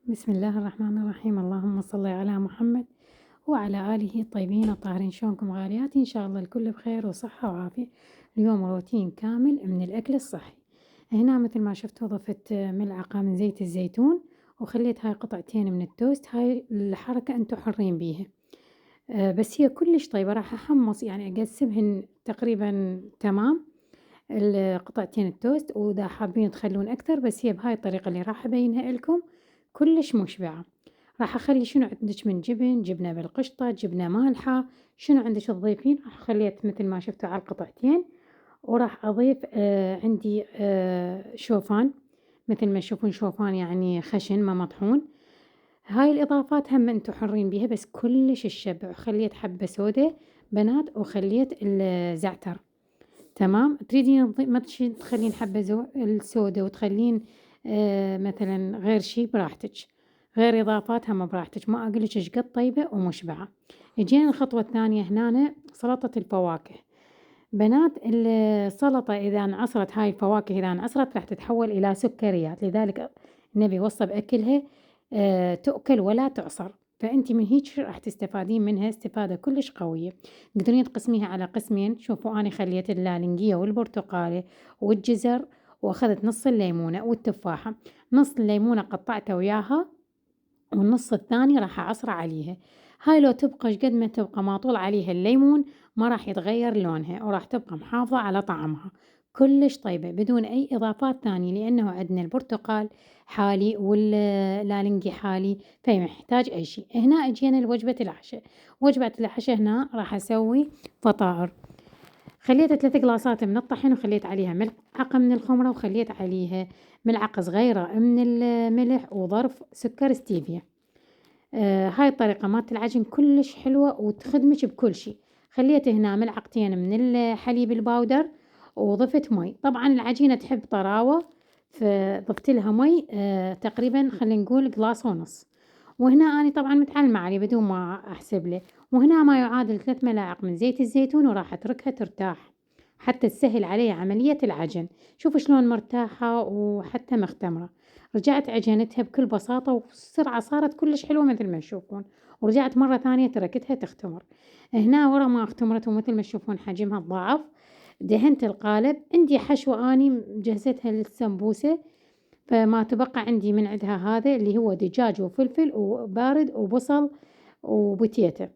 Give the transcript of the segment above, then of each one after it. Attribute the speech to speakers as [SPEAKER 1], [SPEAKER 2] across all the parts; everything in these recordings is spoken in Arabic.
[SPEAKER 1] بسم الله الرحمن الرحيم، اللهم صل على محمد وعلى آله الطيبين الطاهرين. شلونكم غالياتي؟ إن شاء الله الكل بخير وصحة وعافية. اليوم روتين كامل من الأكل الصحي. هنا مثل ما شفتوا ضفت ملعقة من زيت الزيتون وخليت هاي قطعتين من التوست. هاي الحركة انتو حرين بيها. بس هي كلش طيبة. راح أحمص يعني أقسمهن تقريبا تمام قطعتين التوست، وإذا حابين تخلون أكثر، بس هي بهاي الطريقة اللي راح أبينها لكم كلش مشبعة. راح أخلي شنو عندك من جبن، جبنة بالقشطة، جبنة مالحة، شنو عندك تضيفين. راح خليت مثل ما شفتوا على القطعتين، وراح أضيف عندي شوفان، مثل ما تشوفون شوفان يعني خشن ما مطحون. هاي الإضافات هم انتو حرين بيها، بس كلش تشبع. وخليت حبة سودا بنات، وخليت الزعتر. تمام، تريدين ما تخلين حبة السودا وتخلين مثلًا غير شي براحتك، غير إضافات هم براحتك، ما أقول لِك إيش قد طيبة ومشبعة. اجينا الخطوة الثانية هنانا سلطة الفواكه. بنات السلطة إذا انعصرت هاي الفواكه، إذا انعصرت راح تتحول إلى سكريات، لذلك النبي وصى بأكلها تؤكل ولا تعصر. فأنتِ من هيج راح تستفادين منها استفادة كلش قوية. تقدرين تقسميها على قسمين. شوفوا أنا خليت اللالنجية والبرتقالة والجزر، وأخذت نص الليمونة والتفاحة. نص الليمونة قطعته وياها، والنص الثاني راح أعصره عليها. هاي لو تبقى شقد ما تبقى ما طول عليها الليمون ما راح يتغير لونها، وراح تبقى محافظة على طعمها. كلش طيبة بدون أي إضافات ثانية، لأنه عندنا البرتقال حالي واللالنجي حالي، فما يحتاج أي شي. هنا أجينا لوجبة العشاء. وجبة العشاء هنا راح أسوي فطائر. خليت 3 قلاصات من الطحين، وخليت عليها ملعقة من الخمرة، وخليت عليها ملعقة صغيرة من الملح، وظرف سكر ستيفيا. هاي الطريقة مالت العجن كلش حلوة وتخدمج بكل شي. خليت هنا ملعقتين من الحليب الباودر، وضفت مي. طبعًا العجينة تحب طراوة، فضفت لها مي تقريبًا خلينا نقول قلاص ونص. وهنا أني طبعًا متعلمة عليه بدون ما أحسب له. وهنا ما يعادل 3 ملاعق من زيت الزيتون، وراح أتركها ترتاح حتى تسهل علي عملية العجن. شوفوا شلون مرتاحة وحتى مختمرة. رجعت عجنتها بكل بساطة وبسرعة، صارت كلش حلوة مثل ما تشوفون. ورجعت مرة ثانية تركتها تختمر. هنا ورا ما اختمرت ومثل ما تشوفون حجمها تضاعف، دهنت القالب. عندي حشوة أني مجهزتها للسمبوسة، فما تبقى عندي من عندها هذا اللي هو دجاج وفلفل وبارد وبصل وبتيتة.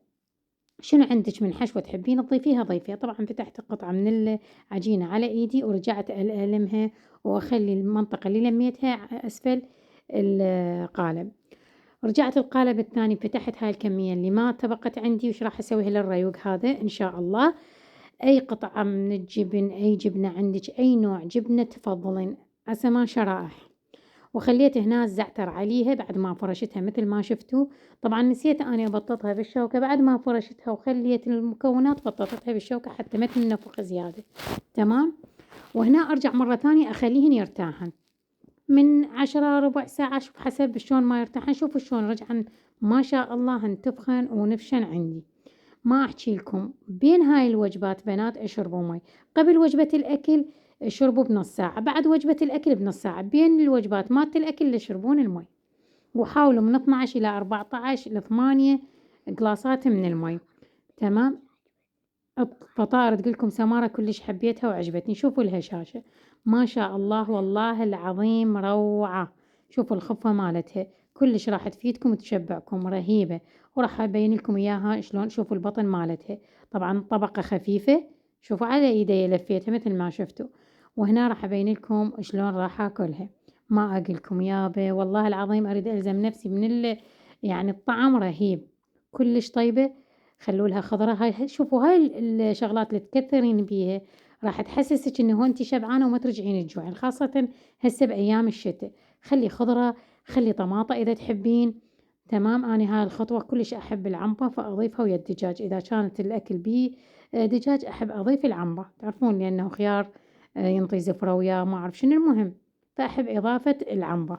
[SPEAKER 1] شنو عندِك من حشوة تحبين تضيفيها ضيفيها. طبعًا فتحت قطعة من العجينة على إيدي، ورجعت ألمها وأخلي المنطقة اللي لميتها أسفل القالب. رجعت القالب الثاني فتحت هاي الكمية اللي ما تبقت عندي، وإيش راح أسويها للريوق هذا إن شاء الله. أي قطعة من الجبن، أي جبنة عندِك، أي نوع جبنة تفضلين، قسمها شرائح. وخليت هنا الزعتر عليها بعد ما فرشتها مثل ما شفتوا. طبعًا نسيت أني أبططها بالشوكة بعد ما فرشتها، وخليت المكونات بططتها بالشوكة حتى ما تنفخ زيادة. تمام. وهنا أرجع مرة ثانية أخليهن يرتاحن من 10 ربع ساعة، شوف حسب شلون ما يرتاحن. شوفوا شلون رجعن ما شاء الله انتفخن ونفشن عندي. ما أحكي لكم بين هاي الوجبات بنات اشربوا مي. قبل وجبة الأكل اشربوا بنص ساعة، بعد وجبة الأكل بنص ساعة. بين الوجبات مالت الأكل تشربون المي. وحاولوا من 12 إلى 14 إلى 8 قلاصات من المي. تمام. فطائر تقولكم سمارة كلش حبيتها وعجبتني. شوفوا الهشاشة ما شاء الله، والله العظيم روعة. شوفوا الخفة مالتها كلش راح تفيدكم وتشبعكم، رهيبة. وراح أبين لكم إياها شلون. شوفوا البطن مالتها طبعًا طبقة خفيفة. شوفوا على إيدي لفيتها مثل ما شفتوا. وهنا راح أبين لكم شلون راح آكلها. ما أقولكم يابا والله العظيم أريد ألزم نفسي من يعني الطعم رهيب، كلش طيبة. خلوا لها خضرة. هاي شوفوا هاي الشغلات اللي تكثرين بيها راح تحسسك إنه أنتِ شبعانة وما ترجعين تجوعين، خاصةً هسه بأيام الشتا. خلي خضرة، خلي طماطة إذا تحبين. تمام. أنا هاي الخطوة كلش أحب العنبة فأضيفها ويا الدجاج. إذا كانت الأكل بيه دجاج أحب أضيف العنبة، تعرفون لأنه خيار ينطي زفرة وياه ما أعرف شنو المهم، فأحب إضافة العنبة.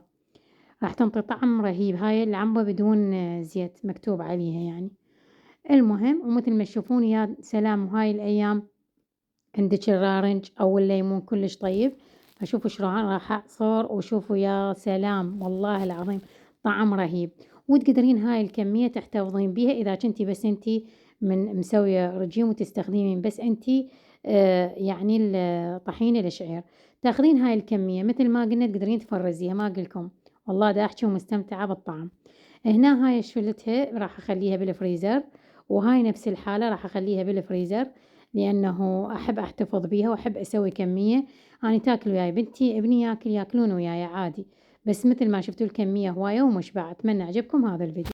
[SPEAKER 1] راح تنطي طعم رهيب. هاي العنبة بدون زيت مكتوب عليها يعني. المهم ومثل ما تشوفون يا سلام. وهاي الأيام عندك الرارنج أو الليمون كلش طيب. فشوفوا شلون راح أعصر، وشوفوا يا سلام والله العظيم طعم رهيب. وتقدرين هاي الكمية تحتفظين بيها إذا كنتِ بس أنتِ مسوية رجيم وتستخدمين بس أنتِ يعني طحين الشعير، تاخذين هاي الكمية مثل ما قلنا تقدرين تفرزيها ما أقول لكم، والله دا أحكي ومستمتعة بالطعم. هنا هاي شلتها راح أخليها بالفريزر، وهاي نفس الحالة راح أخليها بالفريزر، لأنه أحب أحتفظ بيها وأحب أسوي كمية، أني تاكل وياي بنتي ابني ياكلون وياي عادي، بس مثل ما شفتوا الكمية هواية ومشبعة. أتمنى عجبكم هذا الفيديو.